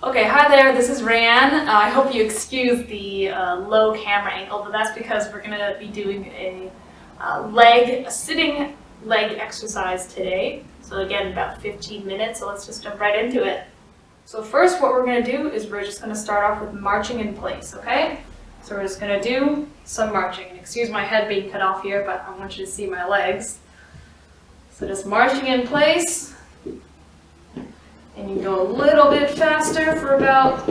Okay, hi there, this is Raeanne. I hope you excuse the low camera angle, but that's because we're going to be doing a sitting leg exercise today. So again, about 15 minutes, so let's just jump right into it. So first what we're going to do is we're just going to start off with marching in place, okay? So we're just going to do some marching. And excuse my head being cut off here, but I want you to see my legs. So just marching in place. And you go a little bit faster for about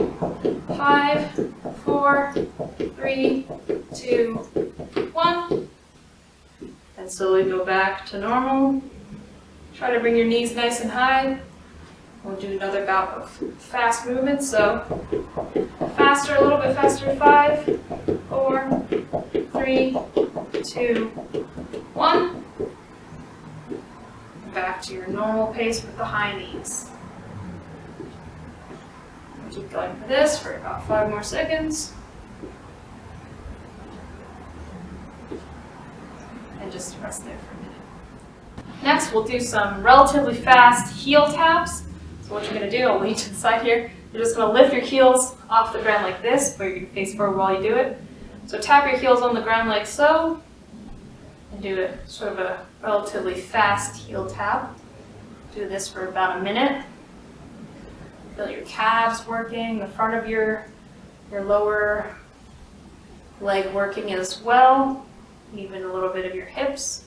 5, 4, 3, 2, 1. And slowly go back to normal. Try to bring your knees nice and high. We'll do another bout of fast movement. So faster, a little bit faster. 5, 4, 3, 2, 1. Back to your normal pace with the high knees. Keep going for this for about 5 more seconds. And just rest there for a minute. Next, we'll do some relatively fast heel taps. So what you're going to do, I'll lean to the side here. You're just going to lift your heels off the ground like this, where you're going to face forward while you do it. So tap your heels on the ground like so, and do it sort of a relatively fast heel tap. Do this for about a minute. Feel your calves working, the front of your lower leg working as well, even a little bit of your hips,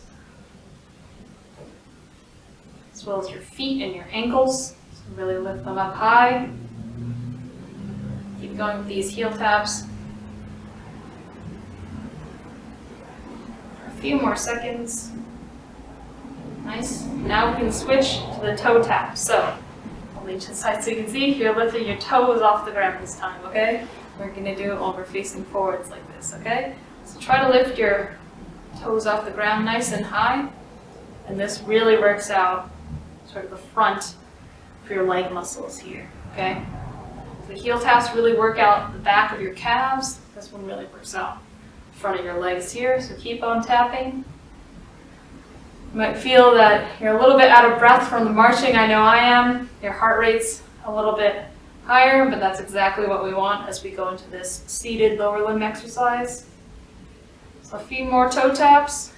as well as your feet and your ankles. So really lift them up high. Keep going with these heel taps for a few more seconds. Nice. Now we can switch to the toe tap. So to the side so you can see you're lifting your toes off the ground this time, okay? We're going to do it while we're facing forwards like this, okay? So try to lift your toes off the ground nice and high, and this really works out sort of the front for your leg muscles here, okay? So the heel taps really work out the back of your calves. This one really works out the front of your legs here, so keep on tapping. You might feel that you're a little bit out of breath from the marching. I know I am. Your heart rate's a little bit higher, but that's exactly what we want as we go into this seated lower limb exercise. So a few more toe taps.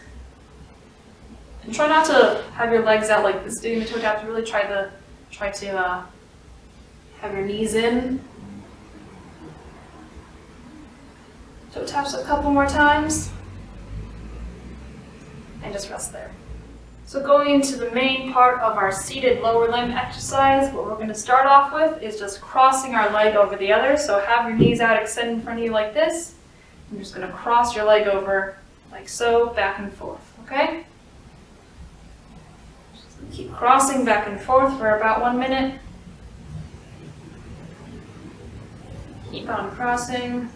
And try not to have your legs out like this doing the toe taps. Really try to have your knees in. Toe taps a couple more times. And just rest there. So going into the main part of our seated lower limb exercise, what we're going to start off with is just crossing our leg over the other. So have your knees out, extend in front of you like this. I'm just going to cross your leg over like so, back and forth, okay? Just keep crossing back and forth for about 1 minute. Keep on crossing.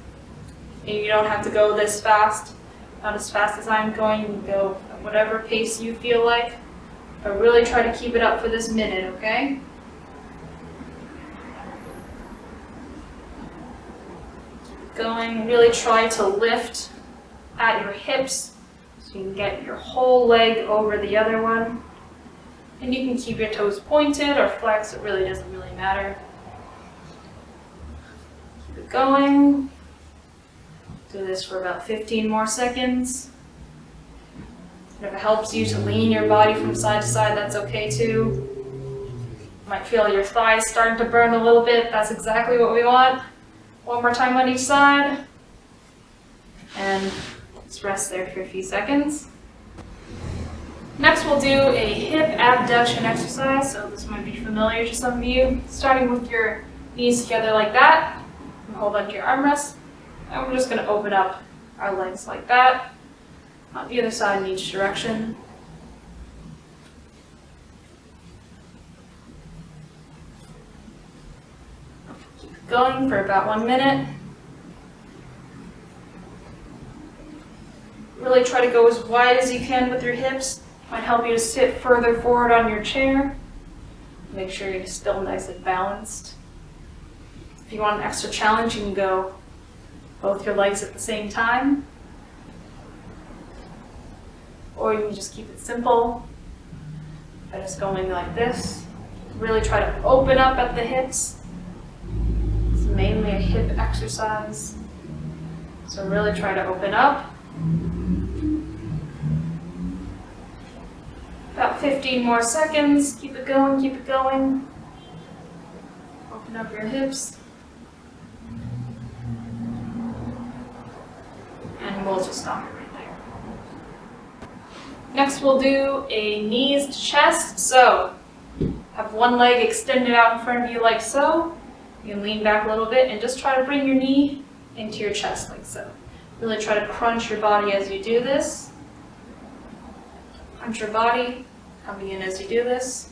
And you don't have to go this fast. Not as fast as I'm going, you can go at whatever pace you feel like, but really try to keep it up for this minute, okay? Keep going, really try to lift at your hips so you can get your whole leg over the other one. And you can keep your toes pointed or flexed, it really doesn't really matter. Keep it going. Do this for about 15 more seconds. And if it helps you to lean your body from side to side, that's okay too. You might feel your thighs starting to burn a little bit. That's exactly what we want. 1 more time on each side. And just rest there for a few seconds. Next we'll do a hip abduction exercise. So this might be familiar to some of you. Starting with your knees together like that. And hold onto your armrest. And we're just going to open up our legs like that, on the other side in each direction. Keep going for about 1 minute. Really try to go as wide as you can with your hips. Might help you to sit further forward on your chair. Make sure you're still nice and balanced. If you want an extra challenge, you can go both your legs at the same time. Or you can just keep it simple by just going like this. Really try to open up at the hips mainly a hip exercise. So really try to open up. About 15 more seconds. Keep it going, keep it going. Open up your hips. And we'll just stop it right there. Next we'll do a knees to chest. So have one leg extended out in front of you like so. You can lean back a little bit and just try to bring your knee into your chest like so. Really try to crunch your body as you do this. Crunch your body, coming in as you do this.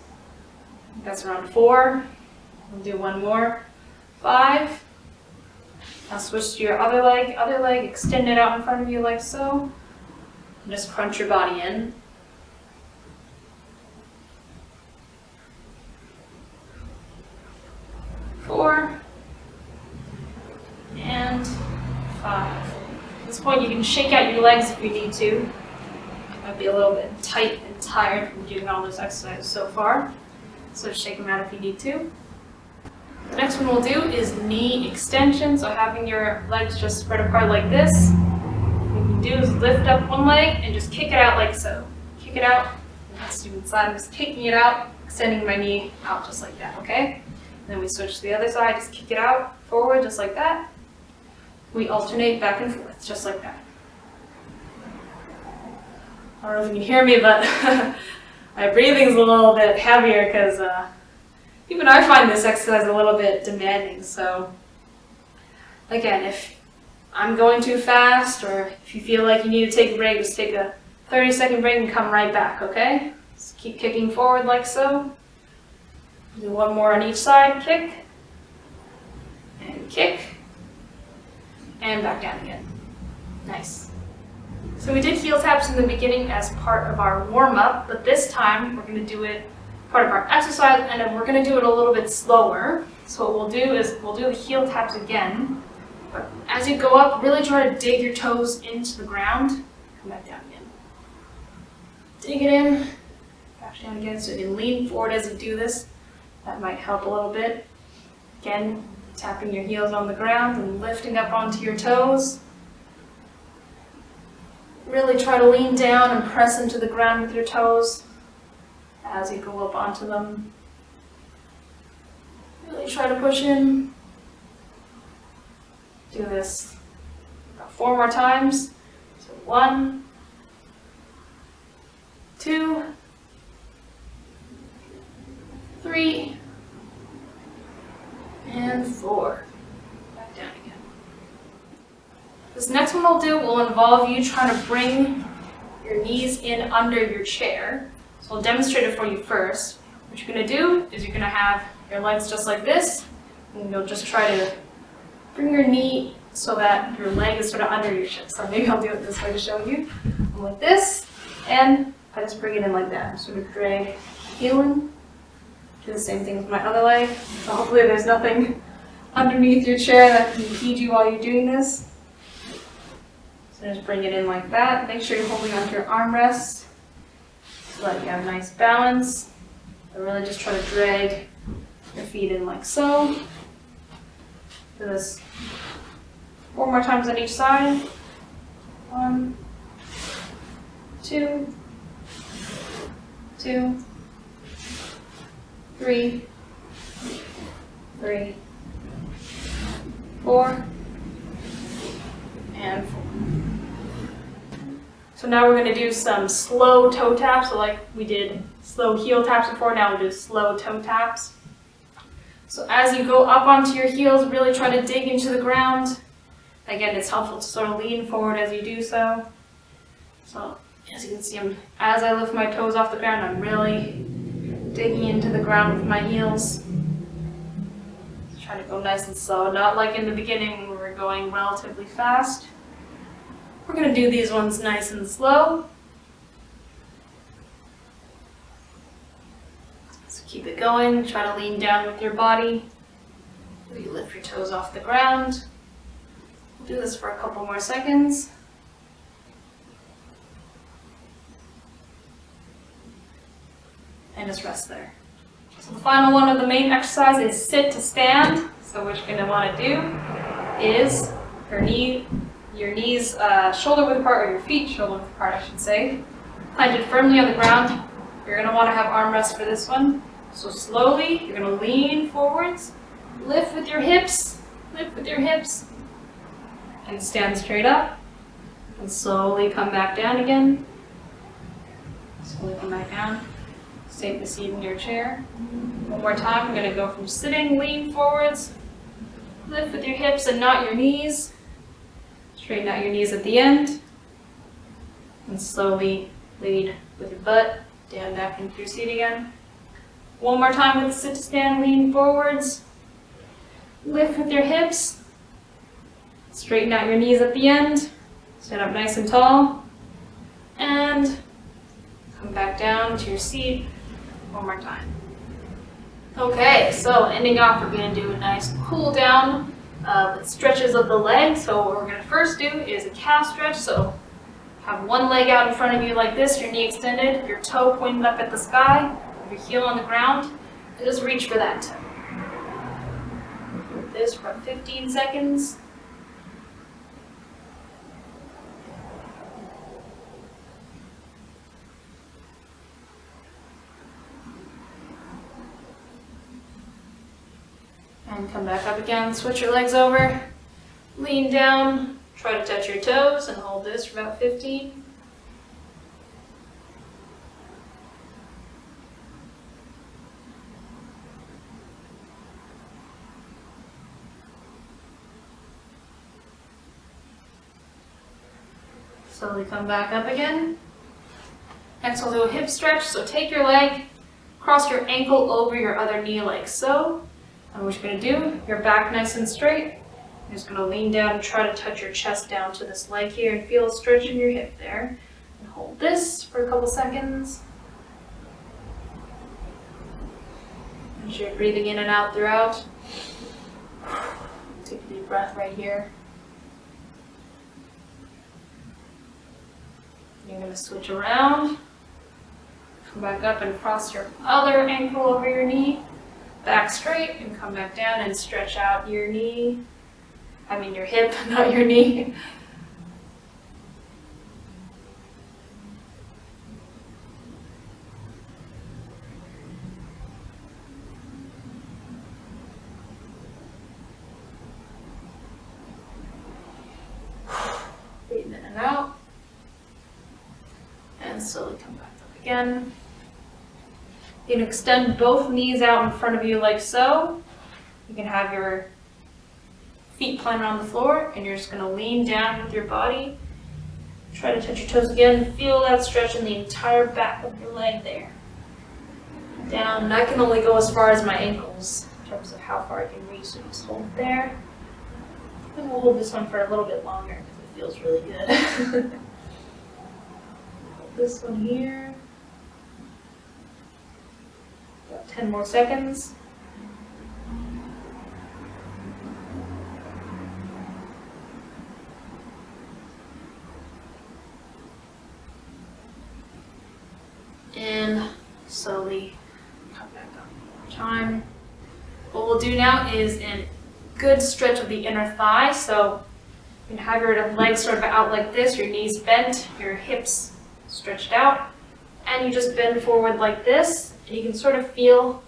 That's around 4. We'll do one more. 5. Now switch to your other leg extend it out in front of you like so. And just crunch your body in. 4. And 5. At this point you can shake out your legs if you need to. You might be a little bit tight and tired from doing all this exercise so far. So shake them out if you need to. The next one we'll do is knee extension. So having your legs just spread apart like this. What you can do is lift up one leg and just kick it out like so. Kick it out. Let's do inside. I'm just kicking it out, extending my knee out just like that, okay? Then we switch to the other side, just kick it out, forward, just like that. We alternate back and forth, just like that. I don't know if you can hear me, but my breathing's a little bit heavier because even I find this exercise a little bit demanding. So again, if I'm going too fast or if you feel like you need to take a break, just take a 30-second break and come right back, okay? Just keep kicking forward like so. Do one more on each side, kick, and back down again. Nice. So we did heel taps in the beginning as part of our warm-up, but this time we're going to do it part of our exercise, and then we're going to do it a little bit slower. So what we'll do is we'll do the heel taps again, but as you go up, really try to dig your toes into the ground. Come back down again. Dig it in, back down again, so you can lean forward as you do this. That might help a little bit. Again, tapping your heels on the ground and lifting up onto your toes. Really try to lean down and press into the ground with your toes as you go up onto them. Really try to push in. Do this about 4 more times. So 1, 2, 3, and 4. Back down again. This next one we'll do will involve you trying to bring your knees in under your chair. So I'll demonstrate it for you first. What you're going to do is you're going to have your legs just like this, and you'll just try to bring your knee so that your leg is sort of under your chest. So maybe I'll do it this way to show you. Like this, and I just bring it in like that. Sort of drag heel in. Do the same thing with my other leg. So hopefully there's nothing underneath your chair that can impede you while you're doing this. So just bring it in like that. Make sure you're holding onto your armrests so that you have nice balance. And really just try to drag your feet in like so. Do this 4 more times on each side. 1, 2, 2, 3, 3, 4, and 4. So now we're going to do some slow toe taps. So like we did slow heel taps before, now we'll do slow toe taps. So as you go up onto your heels, really try to dig into the ground. Again, it's helpful to sort of lean forward as you do so. So as you can see, as I lift my toes off the ground, I'm really digging into the ground with my heels. Try to go nice and slow, not like in the beginning when we were going relatively fast. We're going to do these ones nice and slow. So keep it going, try to lean down with your body. You lift your toes off the ground. We'll do this for a couple more seconds. And just rest there. So the final one of the main exercise is sit to stand. So what you're going to want to do is your knees shoulder width apart, or your feet shoulder width apart, I should say. Planted firmly on the ground. You're going to want to have armrests for this one. So slowly, you're going to lean forwards, lift with your hips, and stand straight up. And slowly come back down again. Slowly come back down. Take the seat in your chair. One more time, I'm going to go from sitting, lean forwards, lift with your hips and not your knees. Straighten out your knees at the end. And slowly lead with your butt down back into your seat again. One more time with the sit to stand, lean forwards. Lift with your hips. Straighten out your knees at the end. Stand up nice and tall. And come back down to your seat. One more time. Okay, so ending off, we're going to do a nice cool down with stretches of the legs. So what we're going to first do is a calf stretch. So have one leg out in front of you like this, your knee extended, your toe pointed up at the sky, your heel on the ground, and just reach for that toe. Do this for about 15 seconds. And come back up again, switch your legs over, lean down, try to touch your toes and hold this for about 15. Slowly come back up again. Next we'll do a hip stretch, so take your leg, cross your ankle over your other knee like so. And what you're going to do, your back nice and straight. You're just going to lean down and try to touch your chest down to this leg here and feel a stretch in your hip there. And hold this for a couple seconds. As you're breathing in and out throughout. Take a deep breath right here. You're going to switch around. Come back up and cross your other ankle over your knee. Back straight and come back down and stretch out your knee. I mean your hip, not your knee. Breathe in and out. And slowly come back up again. You can extend both knees out in front of you like so. You can have your feet planted on the floor and you're just going to lean down with your body. Try to touch your toes again. Feel that stretch in the entire back of your leg there. Down. And I can only go as far as my ankles in terms of how far I can reach. So just hold it there. And we'll hold this one for a little bit longer because it feels really good. Hold this one here. 10 more seconds. And slowly come back up one more time. What we'll do now is a good stretch of the inner thigh. So you can have your legs sort of out like this, your knees bent, your hips stretched out, and you just bend forward like this. And you can sort of feel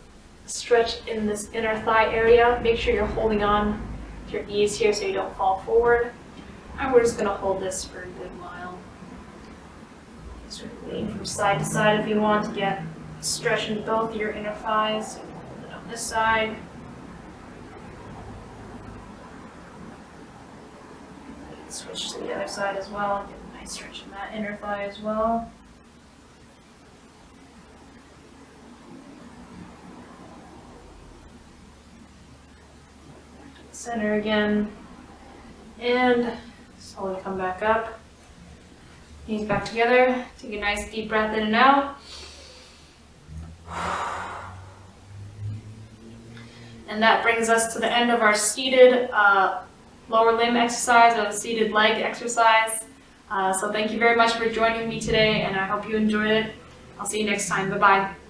a stretch in this inner thigh area. Make sure you're holding on to your knees here so you don't fall forward. And we're just going to hold this for a good while. Sort of lean from side to side if you want to get a stretch in both your inner thighs. So hold it on this side. Switch to the other side as well and get a nice stretch in that inner thigh as well. Center again, and slowly come back up. Knees back together. Take a nice deep breath in and out. And that brings us to the end of our seated lower limb exercise, or the seated leg exercise. So thank you very much for joining me today, and I hope you enjoyed it. I'll see you next time. Bye-bye.